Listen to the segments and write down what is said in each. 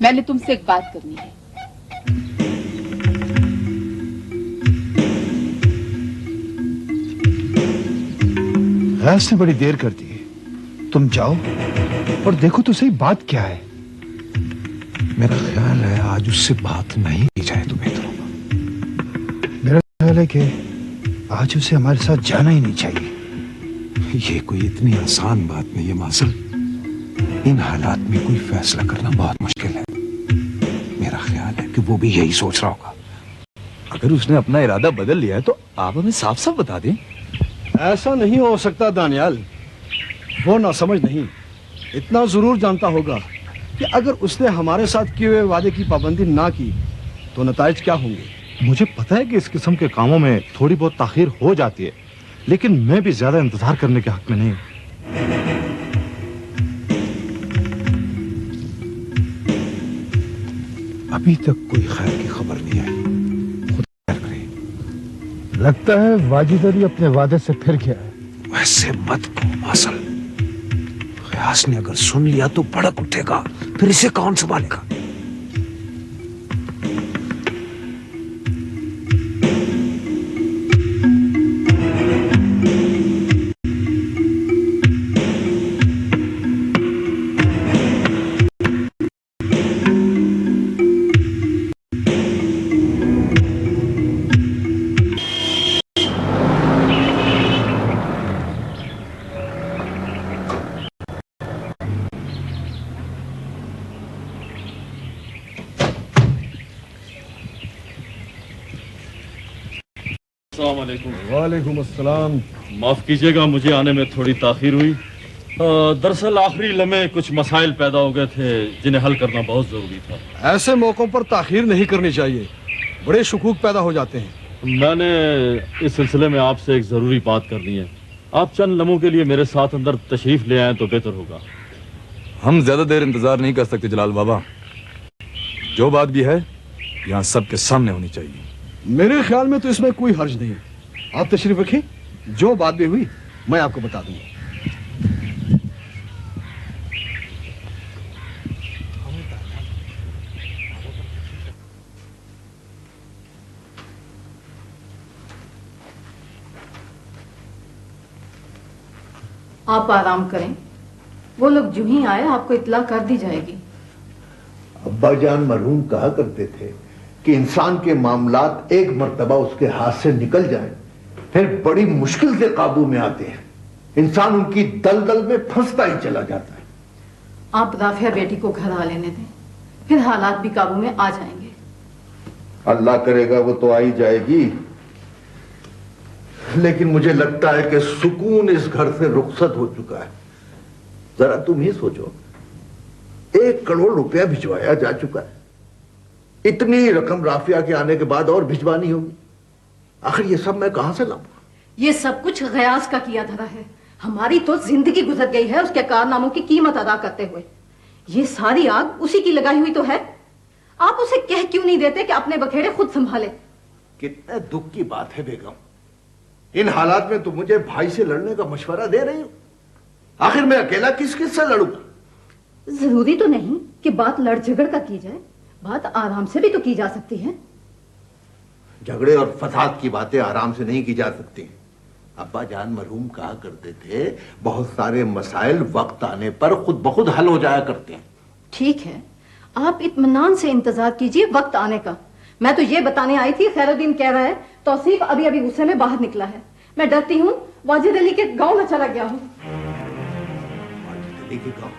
मैंने तुमसे एक बात करनी है। गैस ने बड़ी देर कर दी, तुम जाओ और देखो तो सही बात क्या है। मेरा ख्याल है आज उससे बात नहीं की जाए तो बेहतर होगा। मेरा ख्याल है कि आज उसे हमारे साथ जाना ही नहीं चाहिए। ये कोई इतनी आसान बात नहीं है मासल। इन हालात में कोई फैसला करना बहुत मुश्किल है। मेरा ख्याल है कि वो भी यही सोच रहा होगा। अगर उसने अपना इरादा बदल लिया है तो आप हमें साफ साफ बता दें। ऐसा नहीं हो सकता दानियाल, वो नासमझ नहीं, इतना जरूर जानता होगा कि अगर उसने हमारे साथ किए हुए वादे की पाबंदी ना की तो नताइज क्या होंगे। मुझे पता है कि इस किस्म के कामों में थोड़ी बहुत ताखीर हो जाती है, लेकिन मैं भी ज्यादा इंतजार करने के हक में नहीं। अभी तक कोई खैर की खबर नहीं आई। खुद खैर करे। लगता है वाजिद अली अपने वादे से फिर गया है। वैसे मत कहो मासल। गयास ने अगर सुन लिया तो भड़क उठेगा, फिर इसे कौन संभालेगा। वालेकुम अस्सलाम। माफ कीजिएगा, मुझे आने में थोड़ी ताखीर हुई। दरअसल आखिरी लम्हे कुछ मसाइल पैदा हो गए थे जिन्हें हल करना बहुत जरूरी था। ऐसे मौकों पर ताखीर नहीं करनी चाहिए, बड़े शुकूक पैदा हो जाते हैं। मैंने इस सिलसिले में आपसे एक जरूरी बात करनी है। आप चंद लम्हों के लिए मेरे साथ अंदर तशरीफ ले आए तो बेहतर होगा। हम ज्यादा देर इंतजार नहीं कर सकते जलाल बाबा। जो बात भी है यहाँ सबके सामने होनी चाहिए। मेरे ख्याल में तो इसमें कोई हर्ज नहीं। आप तशरीफ रखिए, जो बात भी हुई मैं आपको बता दूंगा। आप आराम करें, वो लोग जो ही आए आपको इत्तला कर दी जाएगी। अब्बा जान मरहूम कहा करते थे कि इंसान के मामलात एक मर्तबा उसके हाथ से निकल जाएं, फिर बड़ी मुश्किल से काबू में आते हैं। इंसान उनकी दलदल में फंसता ही चला जाता है। आप राफिया बेटी को घर आ लेने दें, फिर हालात भी काबू में आ जाएंगे। अल्लाह करेगा वो तो आ ही जाएगी, लेकिन मुझे लगता है कि सुकून इस घर से रुखसत हो चुका है। जरा तुम ही सोचो, 1 करोड़ रुपया भिजवाया जा चुका है। इतनी रकम राफिया के आने के बाद और भिजवानी होगी। आखिर ये सब मैं कहां से लाऊंगा? ये सब कुछ गयास का किया धरा है। हमारी तो जिंदगी गुजर गई है उसके कारनामों की कीमत अदा करते हुए। ये सारी आग उसी की लगाई हुई तो है। आप उसे कह क्यों नहीं देते कि अपने बखेड़े खुद संभाले? कितने दुख की बात है बेगम, इन हालात में तुम मुझे भाई से लड़ने का मशवरा दे रही हो। आखिर मैं अकेला किस किस से लड़ूंगा? जरूरी तो नहीं कि बात लड़ झगड़ कर की जाए, बात आराम से भी तो की जा सकती है। झगड़े और फसाद की बातें आराम से नहीं की जा सकती। अब्बा जान मरहूम कहा करते थे, बहुत सारे मसाइल वक्त आने पर खुद ब खुद हल हो जाया करते हैं। ठीक है, आप इत्मीनान से इंतजार कीजिए वक्त आने का। मैं तो ये बताने आई थी, खैरुद्दीन कह रहा है तौसीफ अभी अभी गुस्से में बाहर निकला है। मैं डरती हूँ वाजिद अली के गांव में चला गया हूँ। वाजिद अली के गांव?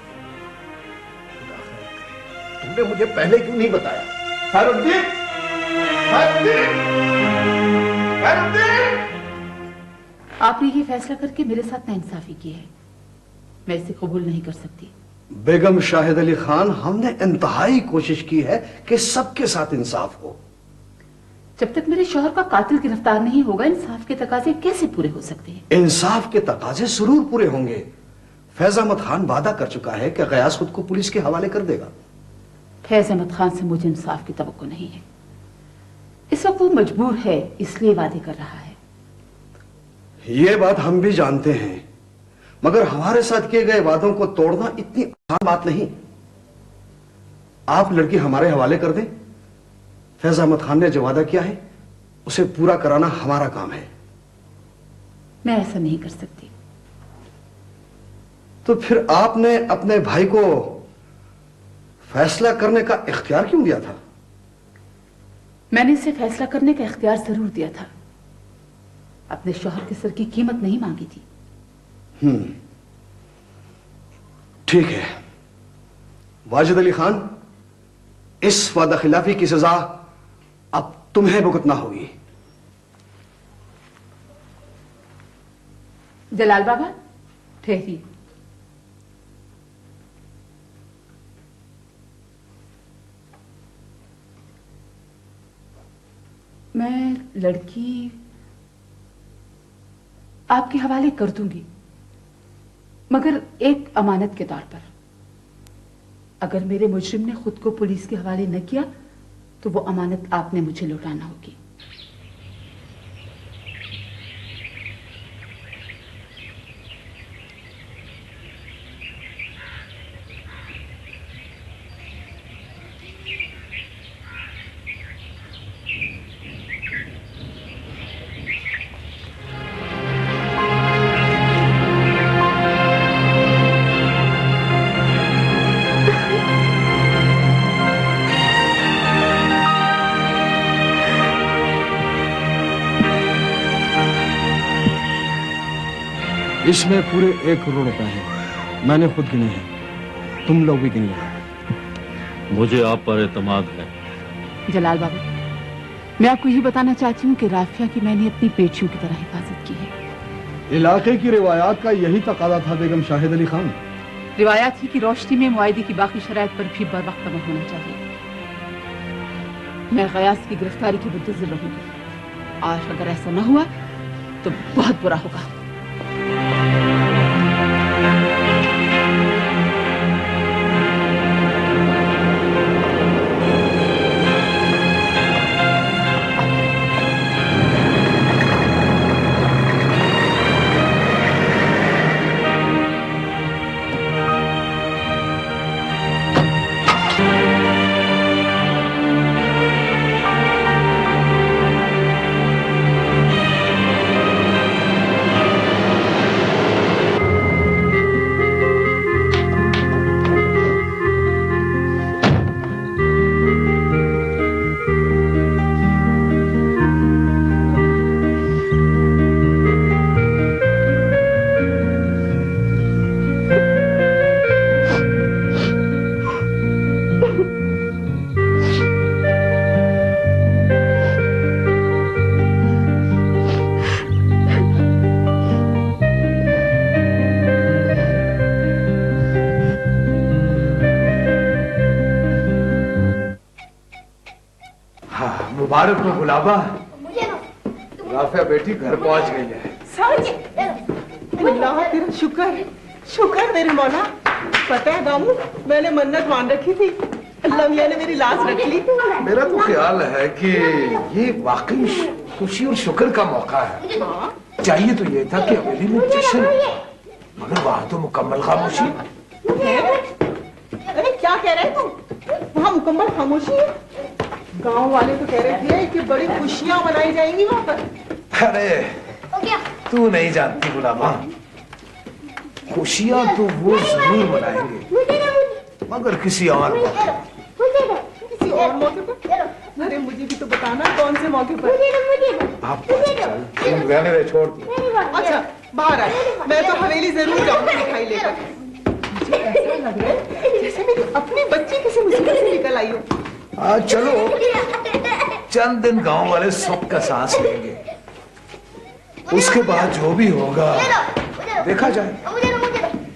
खुदा खैर करे, तुमने मुझे पहले क्यों नहीं बताया? खैरुद्दीन, खैरुद्दीन, खैरुद्दीन! आपने ये फैसला करके मेरे साथ नाइंसाफी की है, मैं इसे कबूल नहीं कर सकती। बेगम शाहिद अली खान, हमने इंतहाई कोशिश की है कि सबके साथ इंसाफ हो। जब तक मेरे शौहर का कातिल गिरफ्तार नहीं होगा, इंसाफ के तकाजे कैसे पूरे हो सकते हैं? इंसाफ के तकाजे जरूर पूरे होंगे। फैज अहमद खान वादा कर चुका है कि गयास खुद को पुलिस के हवाले कर देगा। फैज अहमद खान से मुझे इंसाफ की तवक्को नहीं है। इस वक्त वो मजबूर है, इसलिए वादे कर रहा है। ये बात हम भी जानते हैं, मगर हमारे साथ किए गए वादों को तोड़ना इतनी आसान बात नहीं। आप लड़की हमारे हवाले कर दें। फैज अहमद खान ने जो वादा किया है उसे पूरा कराना हमारा काम है। मैं ऐसा नहीं कर सकती। तो फिर आपने अपने भाई को फैसला करने का इख्तियार क्यों दिया था? मैंने इसे फैसला करने का इख्तियार जरूर दिया था, अपने शौहर के सर की कीमत नहीं मांगी थी। ठीक है वाजिद अली खान, इस वादा खिलाफी की सजा अब तुम्हें भुगतना होगी। जलाल बाबा ठहरिए। मैं लड़की आपके हवाले कर दूंगी, मगर एक अमानत के तौर पर। अगर मेरे मुजरिम ने खुद को पुलिस के हवाले न किया तो वो अमानत आपने मुझे लौटाना होगी। इसमें पूरे 1 करोड़ रुपए हैं। मैंने खुद गिने हैं, तुम लोग भी गिन लो। मुझे आप पर एतमाद है। जलाल बाबा, मैं आपको यही बताना चाहती हूँ कि राफिया की मैंने अपनी बेटियों की तरह हिफाजत की है। इलाके की रिवायात का यही तकादा था बेगम शाहिद अली खान। रिवायात ही की रोशनी में मुआहिदे की बाकी शराइत पर भी बर वक्त अमल होना चाहिए। मैं गयास की गिरफ्तारी की मुंतज़िर रहूंगी। आज अगर ऐसा न हुआ तो बहुत बुरा होगा। मुबारक हो गुलाबा, राफिया बेटी घर पहुंच गई है। अल्लाह तेरा शुक्र, शुक्र मेरे मौला। पता है दामू, मैंने मन्नत मान रखी थी, अल्लाह मियां ने मेरी लाश रख ली। मेरा तो ख्याल है कि ये वाकई खुशी और शुक्र का मौका है। चाहिए तो ये था कि हवेली में जश्न, मगर वहां तो मुकम्मल खामोशी है। अरे क्या कह रहे तुम? वहाँ मुकम्मल खामोशी है? गांव वाले तो कह रहे थे कि बड़ी खुशियां मनाई जाएंगी वहाँ पर। अरे तू नहीं जानती गुलाबा, खुशियां तो वो जरूर मनाएंगे, मगर किसी और मौके। किसी और मौके पर? अरे मुझे भी तो बताना कौन से मौके पर। आप चल, रहने दे, छोड़ दो। अच्छा बाहर आए, मैं तो हवेली जरूर जाऊंगी मिठाई लेकर। मुझे ऐसा लग रहा है जैसे मेरी अपनी बच्ची किसी मुसीबत से निकल आई हो। चलो चंद दिन गांव वाले सुख का सांस लेंगे, उसके बाद जो भी होगा देखा जाए।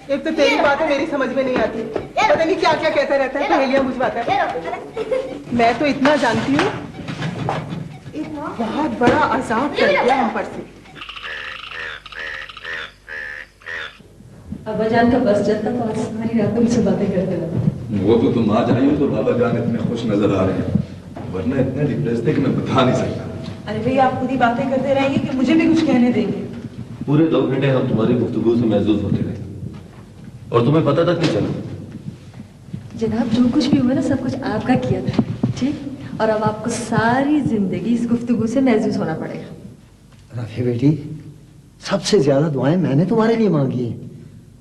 एक तो तेरी बातें मेरी समझ में नहीं आती, पता नहीं क्या क्या कहता रहता है, पहेलियां बुझवाता है। मैं तो इतना जानती हूँ, बहुत बड़ा अजाब कर दिया हम पर से। अब्बा जान का बस चलता तो आज सारी रात तुमसे बातें करते रहा। वो तो तुम आज आई हो तो बाबा जान इतने खुश नजर आ रहे हैं, वरना इतने डिप्रेस थे कि मैं बता नहीं सकता। अरे भाई आप खुद ही बातें करते रहेंगे कि मुझे भी कुछ कहने देंगे? पूरे 2 घंटे हम तुम्हारी गुफ्तगू से महसूस होते रहे और तुम्हें पता तक नहीं चला। जनाब, जो कुछ भी हुआ ना सब कुछ आपका किया था, ठीक? और अब आपको सारी जिंदगी इस गुफ्तगू से महसूस होना पड़ेगा। राफिया बेटी, सबसे ज्यादा दुआएं मैंने तुम्हारे लिए मांगी हैं,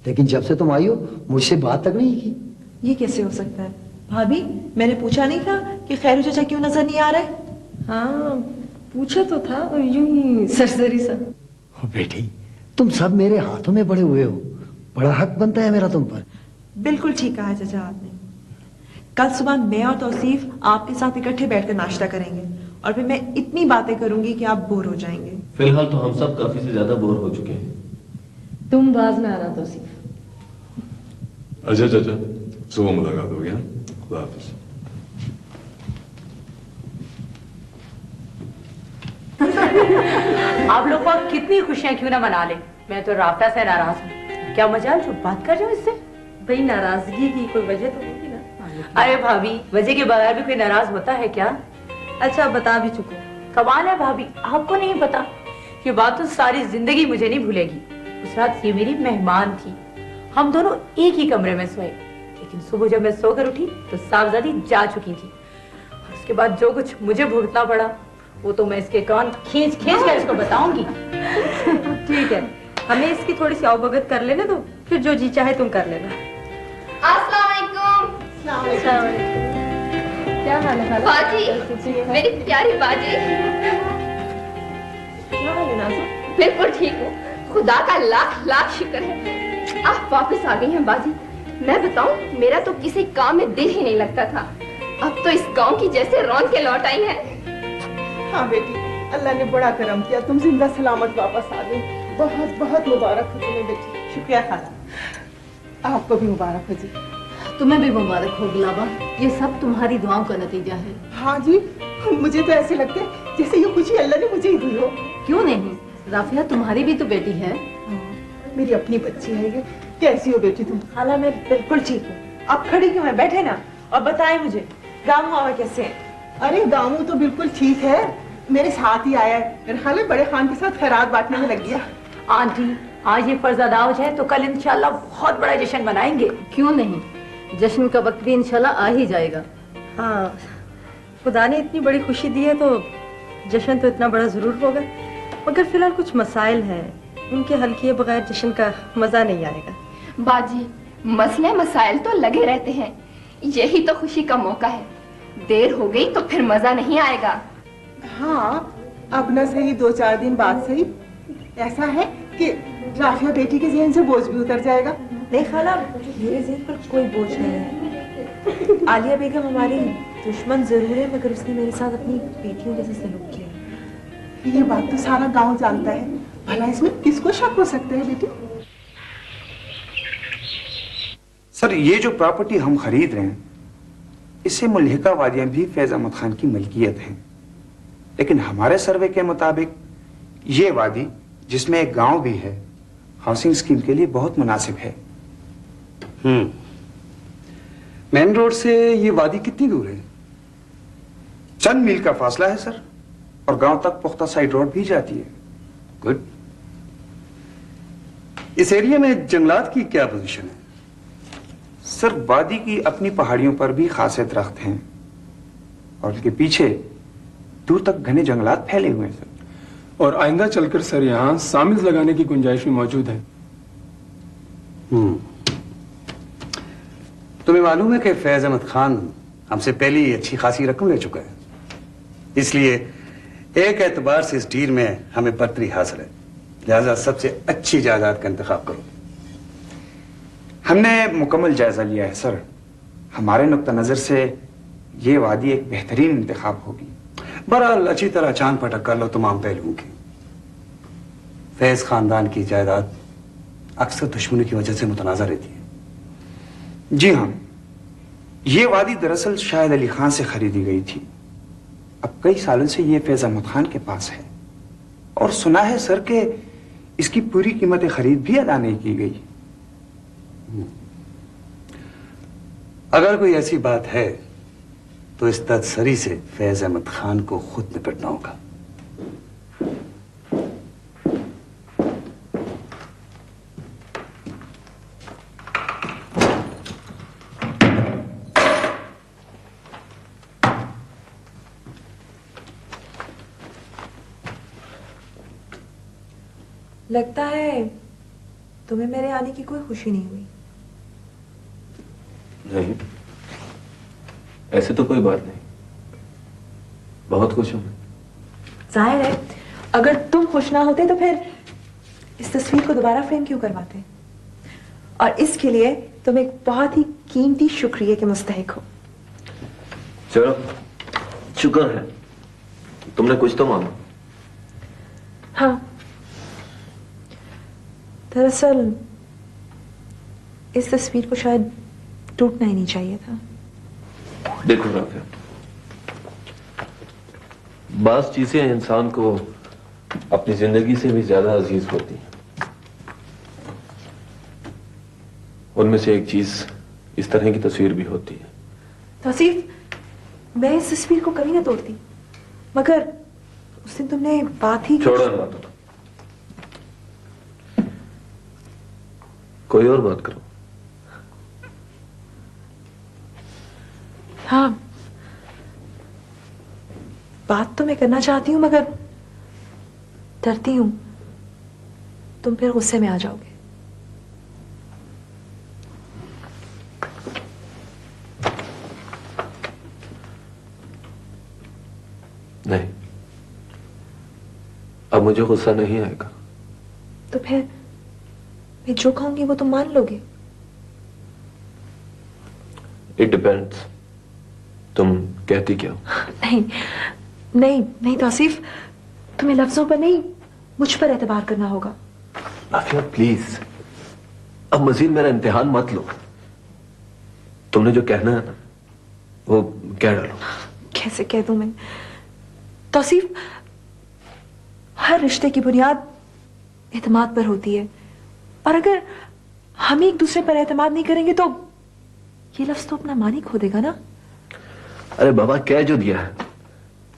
लेकिन जब से तुम आई हो मुझसे बात तक नहीं की। ये कैसे हो सकता है? भाभी, मैंने पूछा नहीं था कि खैरू चाचा क्यों नजर नहीं आ रहे? हाँ, पूछा तो था और यूं ही सरसरी सा। ओ बेटी, तुम सब मेरे हाथों में बड़े हुए हो, बड़ा हक बनता है मेरा तुम पर। बिल्कुल ठीक कहा चाचा आपने। कल सुबह मैं और तौसीफ आपके साथ इकट्ठे बैठकर नाश्ता करेंगे और फिर मैं इतनी बातें करूंगी कि आप बोर हो जाएंगे। फिलहाल तो हम सब काफी से ज्यादा बोर हो चुके हैं। तुम बाज में आना तौसीफ। अच्छा चाचा, सुबह मुलाकात हो गया। खुदा हाफिज। आप लोग को कितनी खुशियां क्यों ना मना ले, मैं तो राफिया से नाराज हूँ। क्या मजाल, जो बात कर रहे हो इससे? भाई, नाराजगी की कोई वजह तो होगी ना। अरे भाभी, वजह के बगैर भी कोई नाराज होता है क्या? अच्छा, बता भी चुको। कमाल है भाभी, आपको नहीं पता। ये बात तो सारी जिंदगी मुझे नहीं भूलेगी। उस रात ये मेरी मेहमान थी, हम दोनों एक ही कमरे में सोए, लेकिन सुबह जब मैं सोकर उठी तो साहबजादी जा चुकी थी। और उसके बाद जो कुछ मुझे भुगतना पड़ा वो तो मैं इसके कान खींच खींच कर इसको बताऊंगी। ठीक है, हमें इसकी थोड़ी सी अवगत कर लेने दो, फिर जो जी चाहे तुम कर लेना। अस्सलाम वालेकुम। क्या हाल है खाला? बाजी, मेरी प्यारी बाजी। क्या हाल है नाज़ा? बिल्कुल ठीक हूँ, खुदा का लाख लाख शुक्र है। आप वापस आ गई हैं बाजी। मैं बताऊं, मेरा तो किसी काम में दिल ही नहीं लगता था, अब तो इस गांव की जैसे रौनकें लौट आई हैं। हाँ बेटी, अल्लाह ने बड़ा करम किया, तुम जिंदा सलामत वापस आ गई। बहुत बहुत मुबारक हो तुम्हें बेटी। शुक्रिया खाला। आपको भी मुबारक हो जी। तुम्हें भी मुबारक हो गुलाबा, ये सब तुम्हारी दुआओं का नतीजा है। हाँ जी, मुझे तो ऐसे लगता है जैसे ये खुशी अल्लाह ने मुझे ही दी हो। क्यों नहीं, राफिया तुम्हारी भी तो बेटी है। मेरी अपनी बच्ची है ये। कैसी हो बेटी तुम? खाला, मैं बिल्कुल ठीक हूँ। आप खड़ी क्यों हैं? बैठे ना और बताएं मुझे गामू मामा कैसे हैं? अरे गामू तो बिल्कुल ठीक है, मेरे साथ ही आया है। मेरे ख्याल है बड़े खान के साथ खैरात बांटने में लग गया। आंटी, आज ये फर्जादावज है तो कल इंशाल्लाह बहुत बड़ा जश्न मनाएंगे। क्यों नहीं, जश्न का वक्त भी इंशाल्लाह आ ही जाएगा। हाँ, खुदा ने इतनी बड़ी खुशी दी है तो जश्न तो इतना बड़ा जरूर होगा, मगर फिलहाल कुछ मसाइल हैं, उनके हल किए बगैर जश्न का मजा नहीं आएगा। बाजी, मसले मसाइल तो लगे रहते हैं, यही तो खुशी का मौका है। देर हो गई तो फिर मजा नहीं आएगा। हाँ, अब न सही 2-4 दिन बाद सही, ऐसा है कि राफिया बेटी के ज़हन से बोझ भी उतर जाएगा। नहीं खाला, मेरे ज़हन पर कोई बोझ नहीं है। आलिया बेगम हमारी दुश्मन जरूर है, मगर उसने मेरे साथ अपनी बेटियों जैसे सलूक किया। ये बात तो सारा गांव जानता है, भला इसमें किसको शक हो सकता है बेटी? सर, ये जो प्रॉपर्टी हम खरीद रहे हैं इससे मुल्हिका वादियां भी फैज अहमद खान की मलकियत हैं, लेकिन हमारे सर्वे के मुताबिक ये वादी, जिसमें एक गांव भी है, हाउसिंग स्कीम के लिए बहुत मुनासिब है। मेन रोड से ये वादी कितनी दूर है? चंद मील का फासला है सर, और गांव तक पुख्ता साइड रोड भी जाती है। गुड। इस एरिया में जंगलात की क्या पोजीशन है? सर, वादी की अपनी पहाड़ियों पर भी खासे दरख्त हैं और उनके पीछे दूर तक घने जंगलात फैले हुए हैं सर। और आइंदा चलकर सर यहाँ सामिज लगाने की गुंजाइश भी मौजूद है। तुम्हें मालूम है कि फैज अहमद खान हमसे पहले ही अच्छी खासी रकम ले चुका है, इसलिए एक एतबार से इस डील में हमें बर्तरी हासिल है, लिहाजा सबसे अच्छी जायदाद का इंतखाब करो। हमने मुकम्मल जायजा लिया है सर, हमारे नुक्ता नजर से ये वादी एक बेहतरीन इंतखाब होगी। बहरहाल अच्छी तरह चांद पटक कर लो तमाम पहलुओं की। फैज खानदान की जायदाद अक्सर दुश्मनी की वजह से मुतनाज़ा रहती है। जी हाँ, ये वादी दरअसल शाहिद अली खान से खरीदी गई थी, अब कई सालों से ये फैज अहमद खान के पास है, और सुना है सर कि इसकी पूरी कीमत खरीद भी अदा नहीं की गई। अगर कोई ऐसी बात है तो इस तदसरी से फैज अहमद खान को खुद निपटना होगा। लगता है तुम्हें मेरे आने की कोई खुशी नहीं हुई। नहीं, ऐसे तो कोई बात नहीं, बहुत खुश हूं मैं। जाहिर है, अगर तुम खुश ना होते तो फिर इस तस्वीर को दोबारा फ्रेम क्यों करवाते? और इसके लिए तुम एक बहुत ही कीमती शुक्रिया के मुस्तहिक हो। चलो, शुक्र है तुमने कुछ तो मांगा। हाँ, दरअसल इस तस्वीर को शायद टूटना ही नहीं चाहिए था। देखो राफिया, बास चीजें इंसान को अपनी जिंदगी से भी ज्यादा अजीज होती हैं। उनमें से एक चीज इस तरह की तस्वीर भी होती है। तौसीफ, मैं इस तस्वीर को कभी ना तोड़ती, मगर उस दिन तुमने बात ही छोड़ो ना बात, कोई और बात करो। हाँ, बात तो मैं करना चाहती हूँ, मगर डरती हूँ तुम फिर गुस्से में आ जाओगे। नहीं, अब मुझे गुस्सा नहीं आएगा। तो फिर मैं जो कहूंगी वो तुम मान लोगे? इट डिपेंड्स, तुम कहती क्या हो? नहीं नहीं नहीं तौसीफ, तुम्हें लफ्जों पर नहीं, मुझ पर एतबार करना होगा। राफिया प्लीज, अब मजीद मेरा इम्तिहान मत लो। तुमने जो कहना है ना वो कह डालो। कैसे कह दूं मैं? तौसीफ, हर रिश्ते की बुनियाद एतमाद पर होती है, और अगर हम एक दूसरे पर एतमाद नहीं करेंगे तो ये लफ्ज तो अपना मानी खो देगा ना। अरे बाबा, कह जो दिया है,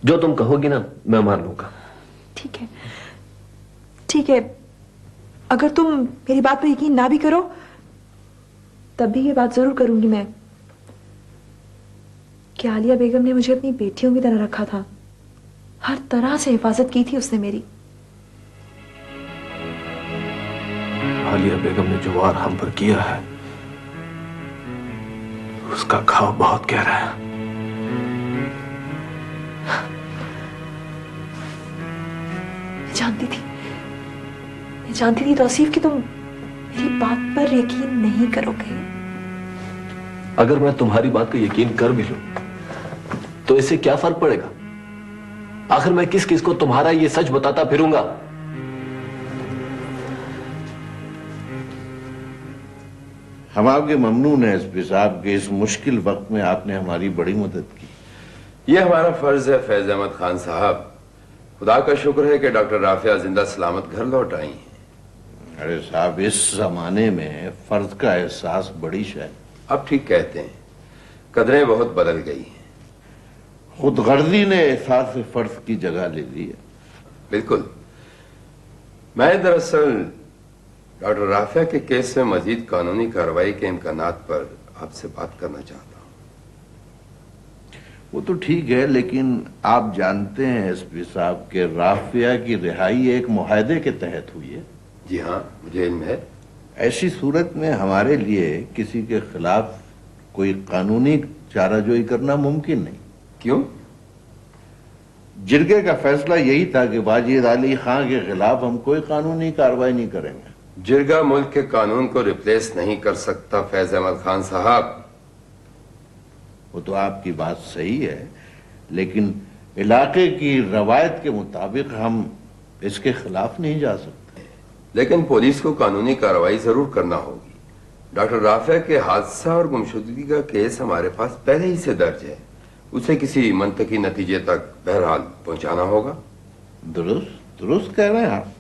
जो तुम कहोगी ना मैं मान लूंगा। ठीक है, ठीक है, अगर तुम मेरी बात पर यकीन ना भी करो तब भी ये बात जरूर करूंगी मैं कि आलिया बेगम ने मुझे अपनी बेटियों की तरह रखा था। हर तरह से हिफाजत की थी उसने मेरी। आलिया बेगम ने जो वार हम पर किया है उसका घाव बहुत गहरा है। मैं जानती थी तौसीफ कि तुम मेरी बात पर यकीन नहीं करोगे। अगर मैं तुम्हारी बात को यकीन कर भी लूं तो इससे क्या फर्क पड़ेगा? आखिर मैं किस किस को तुम्हारा ये सच बताता फिरूंगा? हम आपके ममनून हैं एसपी साहब के इस मुश्किल वक्त में आपने हमारी बड़ी मदद की। यह हमारा फर्ज है फैज अहमद खान साहब। खुदा का शुक्र है कि डॉक्टर राफिया जिंदा सलामत घर लौट आई हैं। अरे साहब, इस जमाने में फर्ज का एहसास बड़ी शय। अब ठीक कहते हैं, कदरें बहुत बदल गई हैं। खुदगर्जी ने एहसास फर्ज की जगह ले ली है। बिल्कुल। मैं दरअसल डॉक्टर राफिया के केस में मजीद कानूनी कार्रवाई के इम्कानात पर आपसे बात करना चाहता हूं। वो तो ठीक है, लेकिन आप जानते हैं एसपी साहब के राफिया की रिहाई एक मुआहदे के तहत हुई है। जी हाँ, मुझे इल्म है। ऐसी सूरत में हमारे लिए किसी के खिलाफ कोई कानूनी चाराजोई करना मुमकिन नहीं। क्यों? जिरगे का फैसला यही था कि वाजिद अली खान के खिलाफ हम कोई कानूनी कार्रवाई नहीं करेंगे। जिरगा मुल्क के कानून को रिप्लेस नहीं कर सकता फैज अहमद खान साहब। वो तो आपकी बात सही है, लेकिन इलाके की रवायत के मुताबिक हम इसके खिलाफ नहीं जा सकते। लेकिन पुलिस को कानूनी कार्रवाई जरूर करना होगी। डॉक्टर राफिया के हादसा और गुमशुदगी का केस हमारे पास पहले ही से दर्ज है। उसे किसी मंतकी नतीजे तक बहरहाल पहुंचाना होगा। दुरुस्त दुरुस्त कह रहे हैं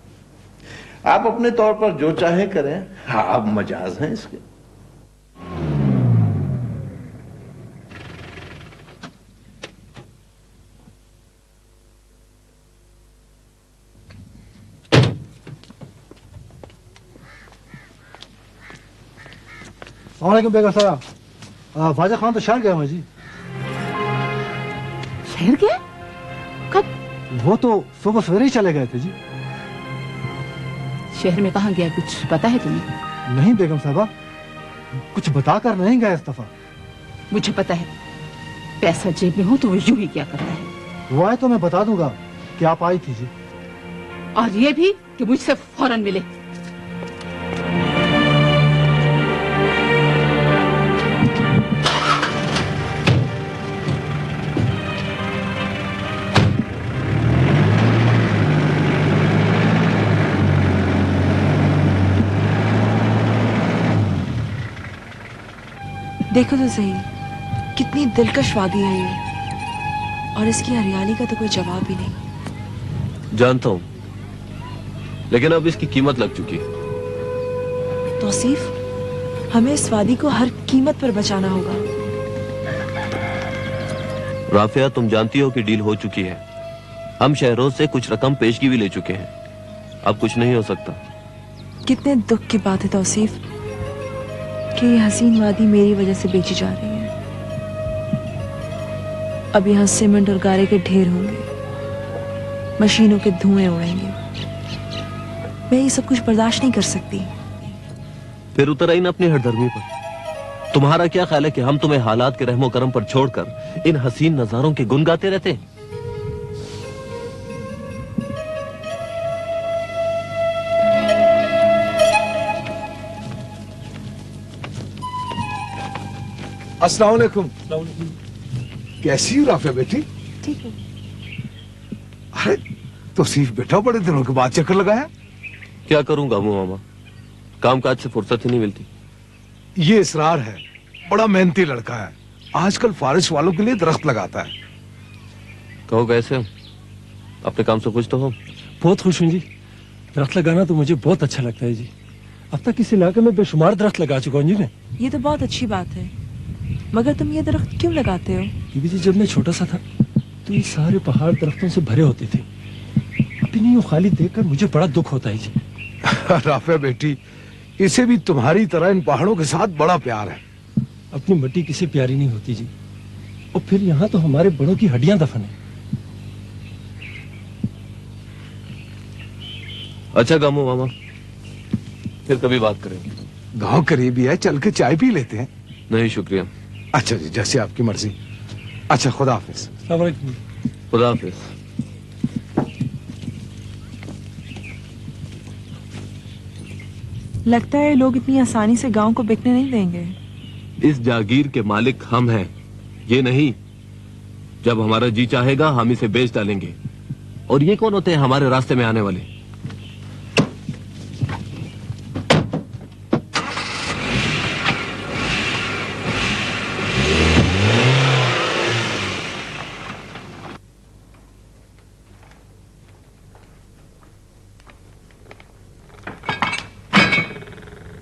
आप अपने तौर पर जो चाहे करें। हाँ, आप मजाज हैं इसके। अस्सलामुअलैकुम बेगम साहब, वाजा खान तो शहर गया हुआ जी। शहर गए? कब? वो तो सुबह सवेरे ही चले गए थे जी। शहर में कहाँ गया, कुछ पता है तुम्हें? नहीं बेगम साहबा, कुछ बता कर नहीं गया इस दफा। मुझे पता है, पैसा जेब में हो तो वो यूं ही क्या करता है। वो आए तो मैं बता दूंगा कि आप आई थी जी। और ये भी कि मुझसे फौरन मिले। देखो तो सही, कितनी दिलकश वादी है ये, और इसकी हरियाली का तो कोई जवाब ही नहीं। जानता हूं, लेकिन अब इसकी कीमत लग चुकी है। तौसीफ, हमें इस वादी को हर कीमत पर बचाना होगा। राफिया, तुम जानती हो कि डील हो चुकी है। हम शहरों से कुछ रकम पेशगी भी ले चुके हैं। अब कुछ नहीं हो सकता। कितने दुख की बात है तौसीफ कि ये हसीन वादी मेरी वजह से बेची जा रही है। अब यहाँ सीमेंट और गारे के ढेर होंगे, मशीनों के धुएं उड़ेंगे। मैं ये सब कुछ बर्दाश्त नहीं कर सकती। फिर उतर आई ना अपनी हरदर्मी पर। तुम्हारा क्या ख्याल है कि हम तुम्हें हालात के रहमो करम पर छोड़कर इन हसीन नजारों के गुन गाते रहते हैं? अस्सलाम वालेकुम। कैसी हो राफिया बेटी? ठीक है। अरे तौसीफ बेटा, बड़े दिनों के बाद चक्कर लगाया। क्या करूंगा मामा, काम काज से फुर्सत ही नहीं मिलती। ये इसरार है, बड़ा मेहनती लड़का है। आजकल फारिश वालों के लिए दरख्त लगाता है। कहो कैसे हो? अपने काम से खुश तो हो? बहुत खुश हूँ जी। दरख्त लगाना तो मुझे बहुत अच्छा लगता है जी। अब तक इस इलाके में बेशुमार दरख्त लगा चुका हूँ जी मैं। ये तो बहुत अच्छी बात है, मगर तुम ये दरख्त क्यों लगाते हो? बीबी जी, जब मैं छोटा सा था तो ये सारे पहाड़ दरख्तों से भरे होते थे। अभी नहीं, वो खाली देखकर मुझे बड़ा दुख होता है जी। राफिया बेटी, इसे भी तुम्हारी तरह इन पहाड़ों के साथ बड़ा प्यार है। अपनी मिट्टी किसे प्यारी नहीं होती जी। और फिर यहाँ तो हमारे बड़ों की हड्डियां दफन है। अच्छा गामू मामा, फिर कभी बात करेंगे। गांव करीब ही है, चल के चाय पी लेते हैं। नहीं शुक्रिया। अच्छा जी, जैसे आपकी मर्जी। अच्छा, खुदा हाफिज। खुदा हाफिज। लगता है लोग इतनी आसानी से गांव को बिकने नहीं देंगे। इस जागीर के मालिक हम हैं, ये नहीं। जब हमारा जी चाहेगा हम इसे बेच डालेंगे। और ये कौन होते हैं हमारे रास्ते में आने वाले?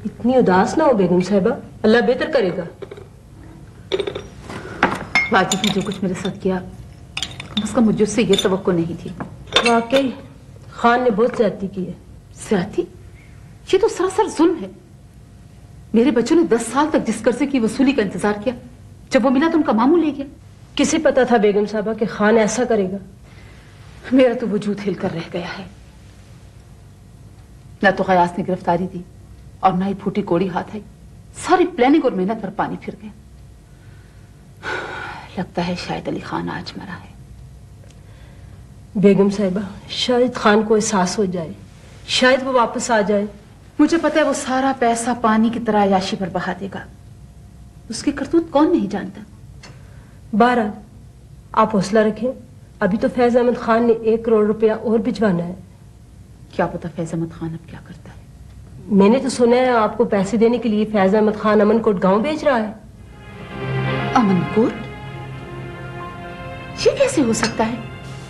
इतनी उदास ना हो बेगम साहिबा, अल्लाह बेहतर करेगा। वाजिब ने जो कुछ मेरे साथ किया, कम से कम मुझे उससे ये तवक्को नहीं थी। वाकई खान ने बहुत ज्यादती की है। ज्यादती? ये तो सरासर जुल्म है। मेरे बच्चों ने 10 साल तक जिस कर्जे की वसूली का इंतजार किया, जब वो मिला तो उनका मामू ले गया। किसे पता था बेगम साहिबा कि खान ऐसा करेगा? मेरा तो वजूद हिलकर रह गया है। न तो गयास ने गिरफ्तारी दी और ना ही फूटी कोड़ी हाथ आई। सारी प्लानिंग और मेहनत पर पानी फिर गया। लगता है शायद अली खान आज मरा है। बेगम साहिबा, शायद खान को एहसास हो जाए, शायद वो वापस आ जाए। मुझे पता है वो सारा पैसा पानी की तरह याशी पर बहा देगा। उसकी करतूत कौन नहीं जानता। बहरहाल आप हौसला रखें। अभी तो फैज अहमद खान ने 1 करोड़ रुपया और भिजवाना है। क्या पता फैज अहमद खान अब क्या करता है। मैंने तो सुना है आपको पैसे देने के लिए फैज अहमद खान अमनकोट गांव भेज रहा है। अमनकोट? ये कैसे हो सकता है?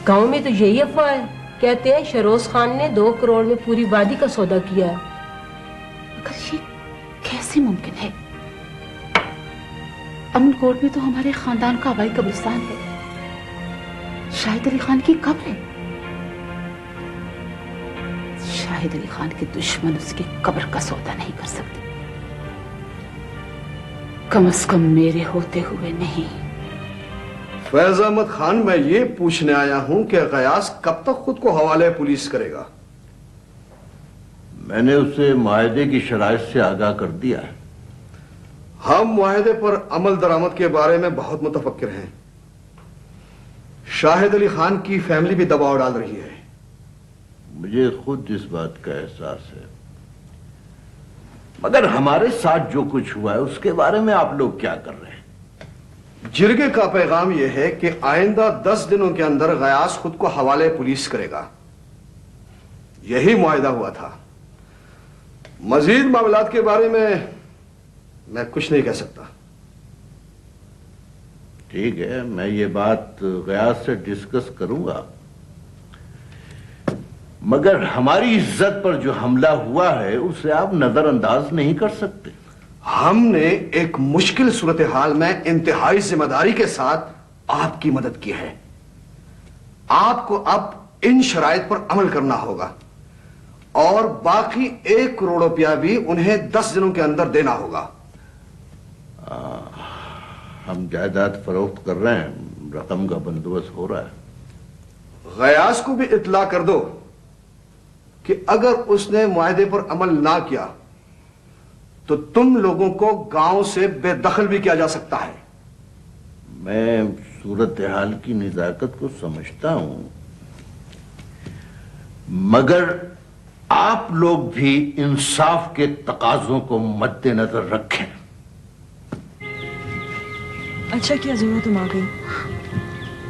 गांव में तो यही अफवाह है। कहते हैं शरोज खान ने 2 करोड़ में पूरी वादी का सौदा किया है। मगर ये कैसे मुमकिन है? अमनकोट में तो हमारे खानदान का हवाई कब्रिस्तान है। शाहिद अली खान की कब्र है। शाहिद अली खान के दुश्मन उसकी कब्र का सौदा नहीं कर सकते, कम से कम मेरे होते हुए नहीं। फैज अहमद खान, मैं ये पूछने आया हूं कि गयास कब तक खुद को हवाले पुलिस करेगा? मैंने उसे मुआहदे की शराइत से आगाह कर दिया है। हम मुआहदे पर अमल दरामद के बारे में बहुत मुतफक्किर हैं। शाहिद अली खान की फैमिली भी दबाव डाल रही है। मुझे खुद इस बात का एहसास है, मगर हमारे साथ जो कुछ हुआ है उसके बारे में आप लोग क्या कर रहे हैं? जिरगे का पैगाम यह है कि आइंदा 10 दिनों के अंदर गयास खुद को हवाले पुलिस करेगा। यही मुआहदा हुआ था। मजीद मामलात के बारे में मैं कुछ नहीं कह सकता। ठीक है, मैं ये बात गयास से डिस्कस करूंगा, मगर हमारी इज्जत पर जो हमला हुआ है उसे आप नजरअंदाज नहीं कर सकते। हमने एक मुश्किल सूरत हाल में इंतहाई जिम्मेदारी के साथ आपकी मदद की है। आपको अब इन शराइत पर अमल करना होगा और बाकी 1 करोड़ रुपया भी उन्हें 10 दिनों के अंदर देना होगा। हम जायदाद फरोख्त कर रहे हैं, रकम का बंदोबस्त हो रहा है। गयास को भी इत्तला कर दो कि अगर उसने मुआहदे पर अमल ना किया तो तुम लोगों को गांव से बेदखल भी किया जा सकता है। मैं सूरत हाल की निजाकत को समझता हूं, मगर आप लोग भी इंसाफ के तकाजों को मद्देनजर रखें। अच्छा किया जोरा तुम आ गई,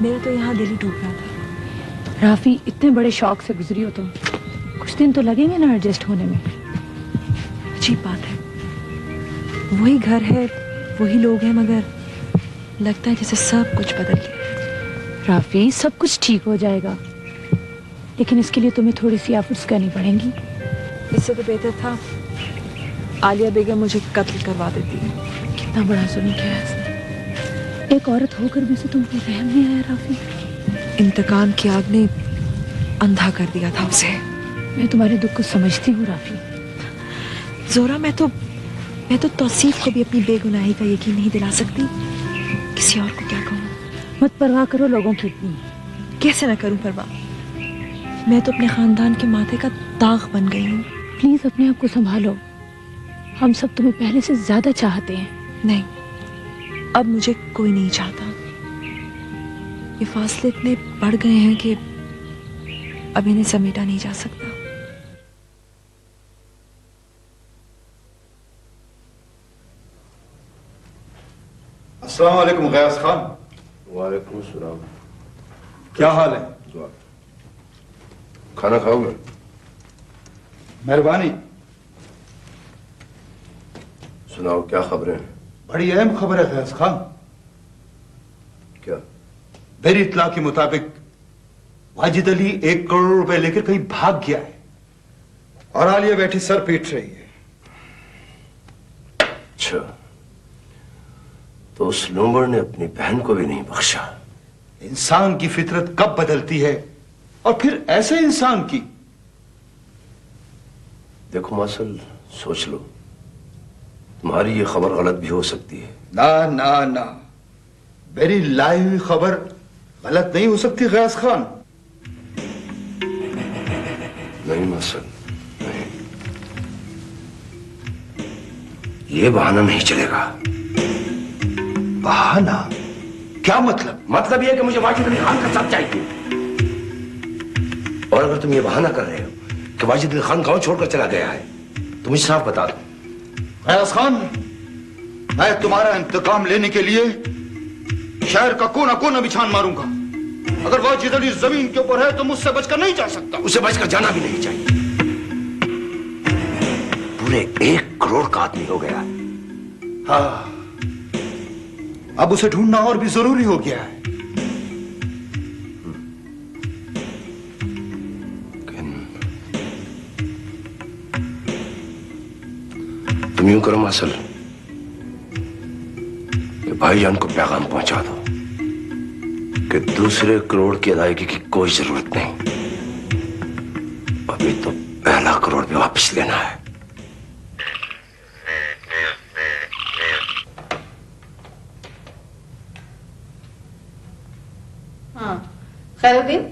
मेरा तो यहाँ दिल ही टूट रहा था। राफी, इतने बड़े शौक से गुजरी हो तुम, कुछ दिन तो लगेंगे ना एडजस्ट होने में। अजीब बात है, वही घर है, वही लोग हैं, मगर लगता है जैसे सब कुछ बदल गया। राफी, सब कुछ ठीक हो जाएगा, लेकिन इसके लिए तुम्हें थोड़ी सी एफर्ट्स करनी पड़ेंगी। इससे तो बेहतर था आलिया बेगम मुझे कत्ल करवा देती है। कितना बड़ा जुल्म किया है इसने। एक औरत होकर भी से तुमको रहम नहीं आया राफी? इंतकाम की आग ने अंधा कर दिया था उसे। मैं तुम्हारे दुख को समझती हूँ राफी। जोरा, मैं तो तौसीफ को भी अपनी बेगुनाही का यकीन नहीं दिला सकती। किसी और को क्या कहूँ? मत परवाह करो लोगों की इतनी। कैसे ना करूं परवाह? मैं तो अपने खानदान के माथे का दाग बन गई हूँ। प्लीज अपने आप को संभालो। हम सब तुम्हें पहले से ज्यादा चाहते हैं। नहीं, अब मुझे कोई नहीं चाहता। ये फासले इतने बढ़ गए हैं कि अब इन्हें समेटा नहीं जा सकता। अस्सलाम वालेकुम गयास खान। वालेकुम सलाम। क्या हाल है? खाना खाओगे? मेहरबानी। सुनाओ, क्या खबरें? बड़ी अहम खबर है गयास खान। क्या? मेरी इत्तला के मुताबिक वाजिद अली 1 करोड़ रुपए लेकर कहीं भाग गया है और आलिया बैठी सर पीट रही है। अच्छा, तो उस लोमड़ ने अपनी बहन को भी नहीं बख्शा। इंसान की फितरत कब बदलती है, और फिर ऐसे इंसान की। देखो मासल, सोच लो, तुम्हारी ये खबर गलत भी हो सकती है। ना ना ना, मेरी लाई हुई खबर गलत नहीं हो सकती गयास खान। नहीं मासल, नहीं, ये बहाना नहीं चलेगा। बहाना? क्या मतलब? मतलब ये कि मुझे वाजिद अली खान का साथ चाहिए। और अगर तुम ये बहाना कर रहे हो कि वाजिद अली खान गांव छोड़कर चला गया है, तो मुझे साफ बता दो। गयास खान, मैं तुम्हारा इंतकाम लेने के लिए शहर का कोना कोना बिछान मारूंगा। अगर वाजिद अली जमीन के ऊपर है तो मुझसे बचकर नहीं जा सकता। उसे बचकर जाना भी नहीं चाहिए। पूरे 1 करोड़ का आदमी हो गया। हाँ, अब उसे ढूंढना और भी जरूरी हो गया है। तुम यूं करो मासल कि भाईजान को पैगाम पहुंचा दो कि 2 करोड़ की अदायगी की कोई जरूरत नहीं, अभी तो 1 करोड़ भी वापस लेना है। हाँ, खैरुद्दीन,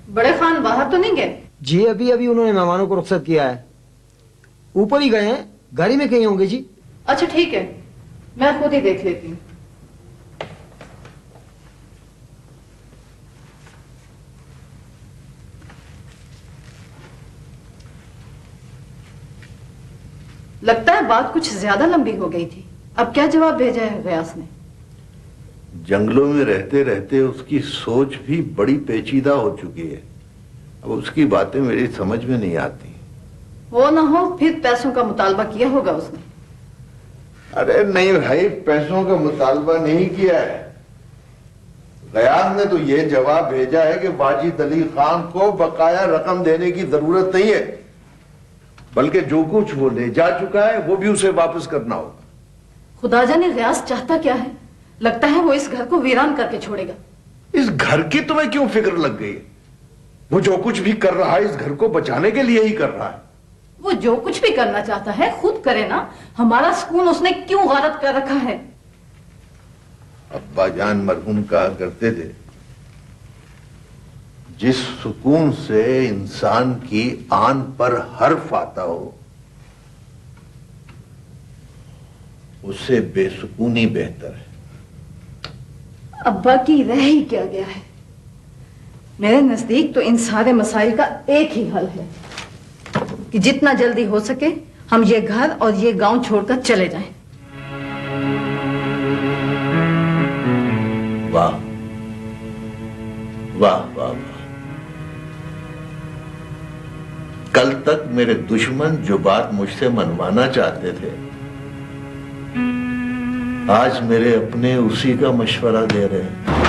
बड़े खान बाहर तो नहीं गए? जी, अभी अभी उन्होंने मेहमानों को रुखसत किया है। ऊपर ही गए हैं, गाड़ी में कहीं होंगे जी। अच्छा ठीक है, मैं खुद ही देख लेती हूँ। लगता है बात कुछ ज्यादा लंबी हो गई थी। अब क्या जवाब भेजा है गयास ने? जंगलों में रहते रहते उसकी सोच भी बड़ी पेचीदा हो चुकी है। अब उसकी बातें मेरी समझ में नहीं आती। वो ना हो फिर पैसों का मुतालबा किया होगा उसने। अरे नहीं भाई, पैसों का मुतालबा नहीं किया है। गयास ने तो ये जवाब भेजा है कि वाजिद अली खान को बकाया रकम देने की जरूरत नहीं है, बल्कि जो कुछ वो ले जा चुका है वो भी उसे वापस करना होगा। खुदा जाने गयास चाहता क्या है। लगता है वो इस घर को वीरान करके छोड़ेगा। इस घर की तुम्हें क्यों फिक्र लग गई है? वो जो कुछ भी कर रहा है इस घर को बचाने के लिए ही कर रहा है। वो जो कुछ भी करना चाहता है खुद करे ना। हमारा सुकून उसने क्यों गारत कर रखा है? अब्बा जान मरहूम कहा करते थे, जिस सुकून से इंसान की आन पर हर्फ आता हो उससे बेसुकूनी बेहतर है। अब्बा की रह ही क्या गया है। मेरे नजदीक तो इन सारे मसाइल का एक ही हल है कि जितना जल्दी हो सके हम ये घर और ये गांव छोड़कर चले जाएं। वाह वाह वाह वाह। कल तक मेरे दुश्मन जो बात मुझसे मनवाना चाहते थे आज मेरे अपने उसी का मशवरा दे रहे हैं।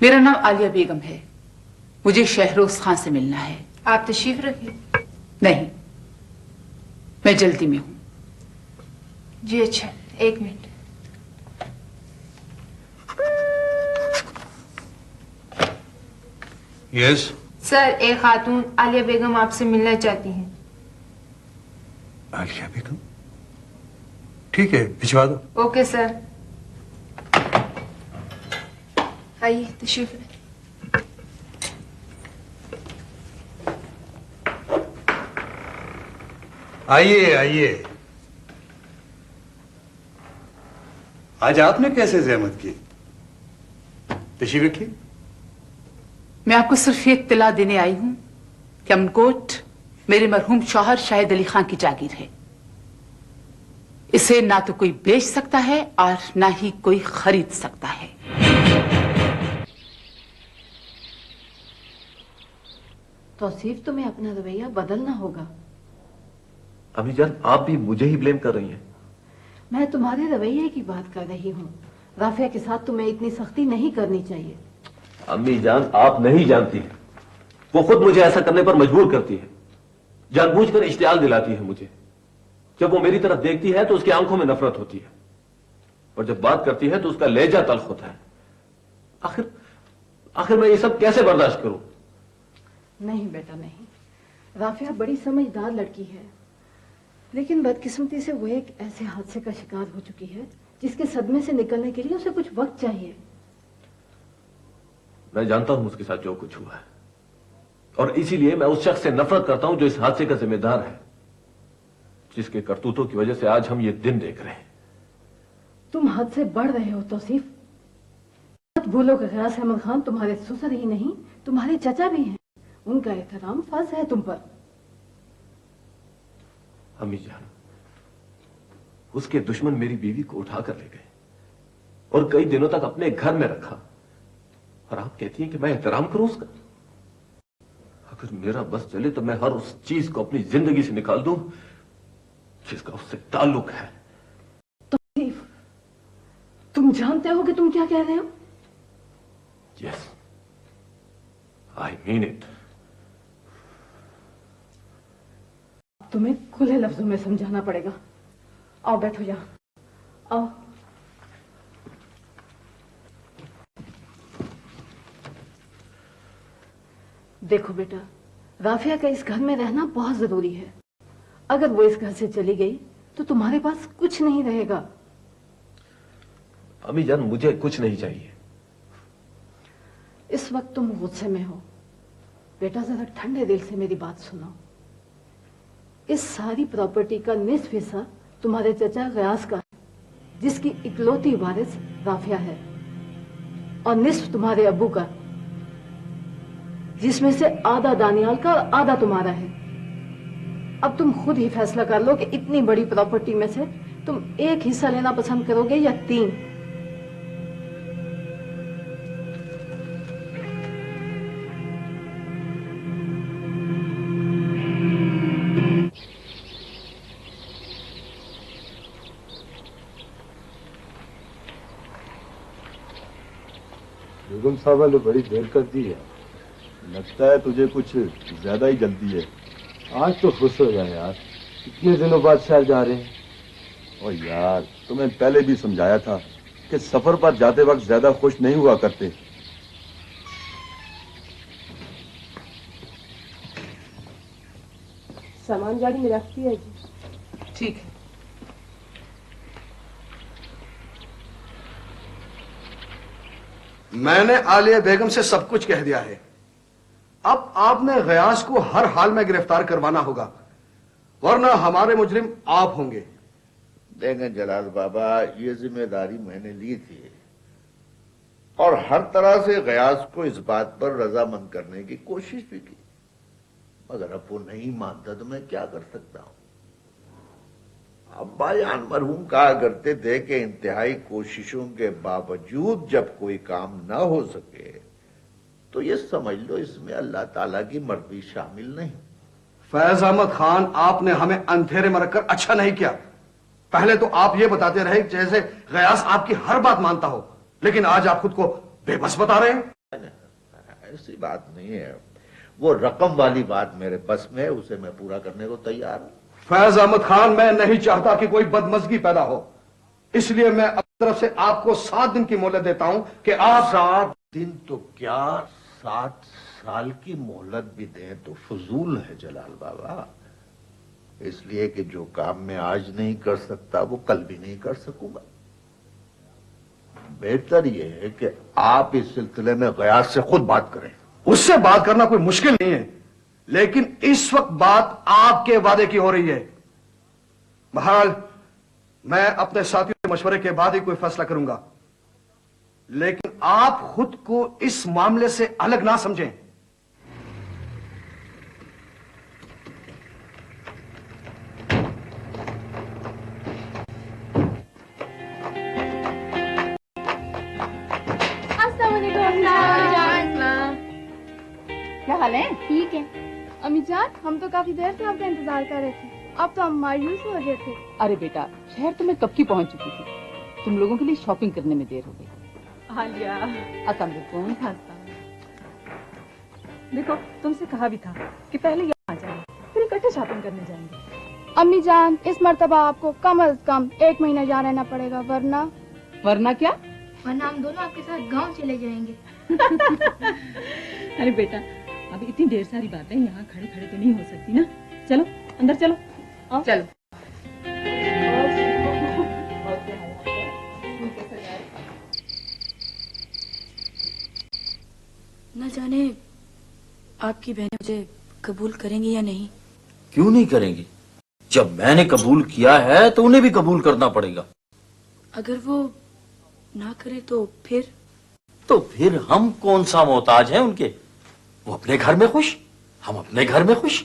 मेरा नाम आलिया बेगम है। मुझे शहरोज खान से मिलना है। आप तशरीफ रखिए। नहीं, मैं जल्दी में हूं। जी अच्छा, एक मिनट। यस सर, एक खातून आलिया बेगम आपसे मिलना चाहती हैं। आलिया बेगम? ठीक है, भिजवा दो। Okay sir. आइए तशरीफ रखिए। आइए आइए। आज आपने कैसे ज़हमत की? तशरीफ रखिए। मैं आपको सिर्फ ये इत्तला देने आई हूं कि अमनकोट मेरे मरहूम शौहर शाहिद अली खान की जागीर है। इसे ना तो कोई बेच सकता है और ना ही कोई खरीद सकता है। तौसीफ, तुम्हें अपना रवैया बदलना होगा। अम्मी जान, आप भी मुझे ही ब्लेम कर रही हैं। मैं तुम्हारे रवैये की बात कर रही हूँ। राफिया के साथ तुम्हें इतनी सख्ती नहीं करनी चाहिए। अम्मी जान, आप नहीं जानती हैं, वो खुद मुझे ऐसा करने पर मजबूर करती है। जानबूझकर इश्तियाल दिलाती है मुझे। जब वो मेरी तरफ देखती है तो उसकी आंखों में नफरत होती है, और जब बात करती है तो उसका लहजा तल्ख होता है। आखिर मैं ये सब कैसे बर्दाश्त करूं? नहीं बेटा नहीं, राफिया बड़ी समझदार लड़की है, लेकिन बदकिस्मती से वो एक ऐसे हादसे का शिकार हो चुकी है जिसके सदमे से निकलने के लिए उसे कुछ वक्त चाहिए। मैं जानता हूं उसके साथ जो कुछ हुआ है, और इसीलिए मैं उस शख्स से नफरत करता हूं जो इस हादसे का जिम्मेदार है, जिसके करतूतों की वजह से आज हम ये दिन देख रहे हैं। तुम हद से बढ़ रहे हो तौसीफ। मत भूलो कि गयास अहमद खान तुम्हारे ससुर ही नहीं, तुम्हारे चचा भी हैं। उनका एहतराम फर्ज है तुम पर। अम्मी जान, उसके दुश्मन मेरी बीवी को उठा कर ले गए और कई दिनों तक अपने घर में रखा, और आप कहती हैं कि मैं एहतराम करूं उसका? अगर मेरा बस चले तो मैं हर उस चीज को अपनी जिंदगी से निकाल दूं जिसका उससे ताल्लुक है। तौसीफ, तुम जानते हो कि तुम क्या कह रहे हो? Yes, I mean it. तुम्हें खुले लफ्जों में समझाना पड़ेगा। आओ बैठो यहाँ, आओ। देखो बेटा, राफिया का इस घर में रहना बहुत जरूरी है। अगर वो इस घर से चली गई तो तुम्हारे पास कुछ नहीं रहेगा। अम्मी जान, मुझे कुछ नहीं चाहिए। इस वक्त तुम गुस्से में हो। बेटा जरा ठंडे दिल से मेरी बात सुनो। इस सारी प्रॉपर्टी का निस्फ हिस्सा तुम्हारे चचा गयास का है, जिसकी इकलौती वारिस राफिया है, और निस्फ तुम्हारे अब्बू का, जिसमें से आधा दानियाल का और आधा तुम्हारा है। अब तुम खुद ही फैसला कर लो कि इतनी बड़ी प्रॉपर्टी में से तुम एक हिस्सा लेना पसंद करोगे या 3। बेगम साहबा ने बड़ी देर कर दी है। लगता है तुझे कुछ ज्यादा ही जल्दी है। आज तो खुश हो जाए यार, इतने दिनों बाद शहर जा रहे हैं। और यार, तुम्हें पहले भी समझाया था कि सफर पर जाते वक्त ज्यादा खुश नहीं हुआ करते। सामान गाड़ी में रखती है जी। ठीक है। मैंने आलिया बेगम से सब कुछ कह दिया है। अब आपने गयास को हर हाल में गिरफ्तार करवाना होगा, वरना हमारे मुजरिम आप होंगे। देखें जलाल बाबा, ये जिम्मेदारी मैंने ली थी और हर तरह से गयास को इस बात पर रजामंद करने की कोशिश भी की, मगर अब वो नहीं मानता तो मैं क्या कर सकता हूं। अब्बाजान मरहूम कहा करते थे कि इंतहाई कोशिशों के बावजूद जब कोई काम ना हो सके तो ये समझ लो इसमें अल्लाह ताला की मर्जी शामिल नहीं। फैज अहमद खान, आपने हमें अंधेरे में रखकर अच्छा नहीं किया। पहले तो आप ये बताते रहे जैसे गयास आपकी हर बात मानता हो, लेकिन आज आप खुद को बेबस बता रहे हैं। ऐसी बात नहीं है, वो रकम वाली बात मेरे बस में है, उसे मैं पूरा करने को तैयार हूं। फैज अहमद खान, मैं नहीं चाहता कि कोई बदमजगी पैदा हो, इसलिए मैं अपनी तरफ से आपको 7 दिन की मोहलत देता हूं कि आप 7 दिन तो क्या 7 साल की मोहलत भी दें तो फजूल है जलाल बाबा। इसलिए कि जो काम मैं आज नहीं कर सकता वो कल भी नहीं कर सकूंगा। बेहतर यह है कि आप इस सिलसिले में गयास से खुद बात करें। उससे बात करना कोई मुश्किल नहीं है, लेकिन इस वक्त बात आपके वादे की हो रही है। बहरहाल मैं अपने साथियों के मशवरे के बाद ही कोई फैसला करूंगा, लेकिन आप खुद को इस मामले से अलग ना समझें। क्या हाल है? ठीक है अम्मी जान, हम तो काफी देर से आपका इंतजार कर रहे थे। अब तो हम मायूस हो गए थे। अरे बेटा, शहर तो मैं कब की पहुंच चुकी थी। तुम लोगों के लिए शॉपिंग करने में देर हो गई। आलिया, अस्सलाम वालेकुम। देखो तुमसे कहा भी था कि पहले यहाँ आ जाए, फिर इकट्ठे शॉपिंग करने जाएंगे। अम्मी जान, इस मर्तबा आपको कम से कम 1 महीना यहाँ रहना पड़ेगा, वरना क्या? वरना हम दोनों आपके साथ गाँव चले जाएंगे। अरे बेटा, अब इतनी ढेर सारी बातें यहाँ खड़े खड़े तो नहीं हो सकती ना। चलो अंदर चलो। आओ। चलो। न जाने आपकी बहनें मुझे कबूल करेंगी या नहीं। क्यों नहीं करेंगी? जब मैंने कबूल किया है तो उन्हें भी कबूल करना पड़ेगा। अगर वो ना करे तो फिर हम कौन सा मोहताज हैं उनके? वो अपने घर में खुश, हम अपने घर में खुश।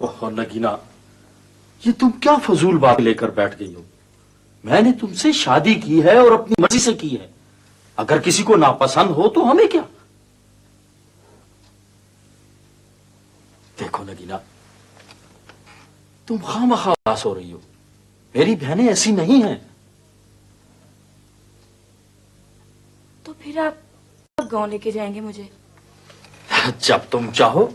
ओह नगीना, ये तुम क्या फजूल बात लेकर बैठ गई हो? मैंने तुमसे शादी की है और अपनी मर्जी से की है। अगर किसी को नापसंद हो तो हमें क्या। देखो नगीना, तुम खामखा उदास हो रही हो। मेरी बहनें ऐसी नहीं हैं। तो फिर आप कब गांव लेके जाएंगे मुझे? जब तुम चाहो,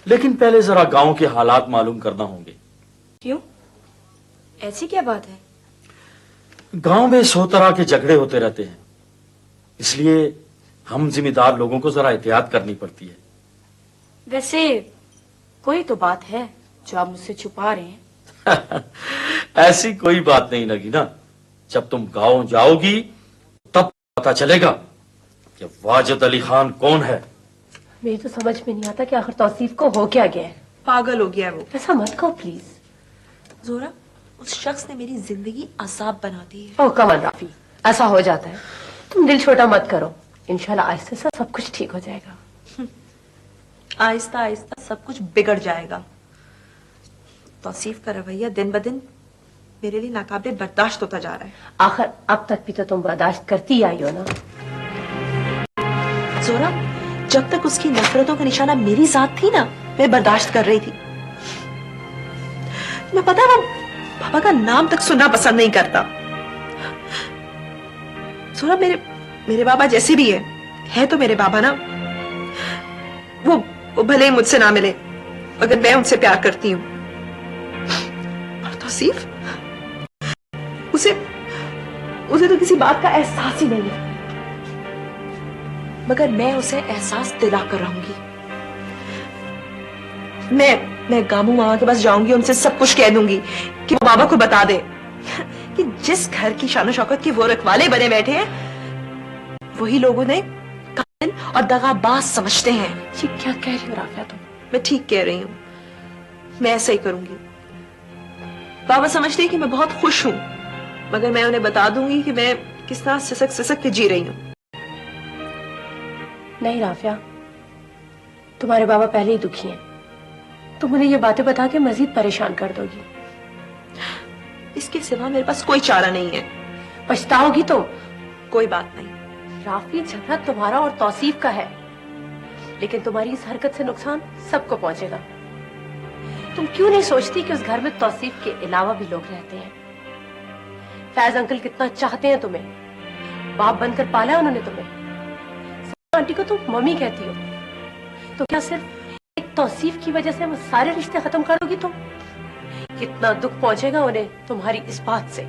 लेकिन पहले जरा गांव के हालात मालूम करना होंगे। क्यों? ऐसी क्या बात है? गांव में 100 तरह के झगड़े होते रहते हैं, इसलिए हम जिम्मेदार लोगों को जरा एहतियात करनी पड़ती है। वैसे कोई तो बात है जो आप मुझसे छुपा रहे हैं। ऐसी कोई बात नहीं नगीना। जब तुम गांव जाओगी तब पता चलेगा कि वाजिद अली खान कौन है। मेरी तो समझ में नहीं आता कि आखिर तौसीफ को हो क्या गया है। पागल हो गया है वो। ऐसा मत कहो प्लीज। जोरा, उस शख्स ने मेरी जिंदगी असाब बना दी है। ओह कम ऑन राफी, ऐसा हो जाता है। तुम दिल छोटा मत करो, इंशाल्लाह आहिस्ता से सब कुछ ठीक हो जाएगा। आहिस्ता आहिस्ता सब कुछ बिगड़ जाएगा। तौसीफ का रवैया दिन ब दिन मेरे लिए नाकाबिल बर्दाश्त होता जा रहा है। आखिर अब तक भी तो तुम बर्दाश्त करती ही आई हो ना। जोरा, जब तक उसकी नफरतों का निशाना मेरी जात थी ना, मैं बर्दाश्त कर रही थी। मैं पता है वो पापा का नाम तक सुनना पसंद नहीं करता। जोरा, मेरे बाबा जैसे भी है तो मेरे बाबा ना। वो भले ही मुझसे ना मिले, मगर मैं उनसे प्यार करती हूँ। और तौसीफ, उसे तो किसी बात का एहसास ही नहीं है, मगर मैं उसे एहसास दिला कर रहूंगी। मैं गामू मामा के पास जाऊंगी, उनसे सब कुछ कह दूंगी कि वो बाबा को बता दे कि जिस घर की शान शौकत के वो रखवाले बने बैठे हैं, वही लोगों ने कातिल और दगाबाज समझते हैं। जी क्या कह रही हो राफिया तुम? मैं ठीक कह रही हूँ, मैं ऐसा ही करूंगी। बाबा समझते हैं कि मैं बहुत खुश हूं, मगर मैं उन्हें बता दूंगी कि मैं किस तरह सिसक सिसक के जी रही हूँ। नहीं राफिया, तुम्हारे बाबा पहले ही दुखी हैं। तुम उन्हें ये बातें बता के मजीद परेशान कर दोगी। इसके सिवा मेरे पास कोई चारा नहीं है। पछताओगी तो? कोई बात नहीं राफी, झगड़ा तुम्हारा और तौसीफ का है, लेकिन तुम्हारी इस हरकत से नुकसान सबको पहुंचेगा। तुम क्यों नहीं सोचती कि उस घर में तौसीफ के अलावा भी लोग रहते हैं? फैज अंकल कितना चाहते हैं तुम्हें, बाप बनकर पाला है उन्होंने तुम्हें। आंटी को तुम मम्मी कहती हो, तो क्या सिर्फ एक तौसीफ की वजह से वो सारे रिश्ते खत्म करोगी तुम? कितना दुख पहुंचेगा उन्हें तुम्हारी इस बात से।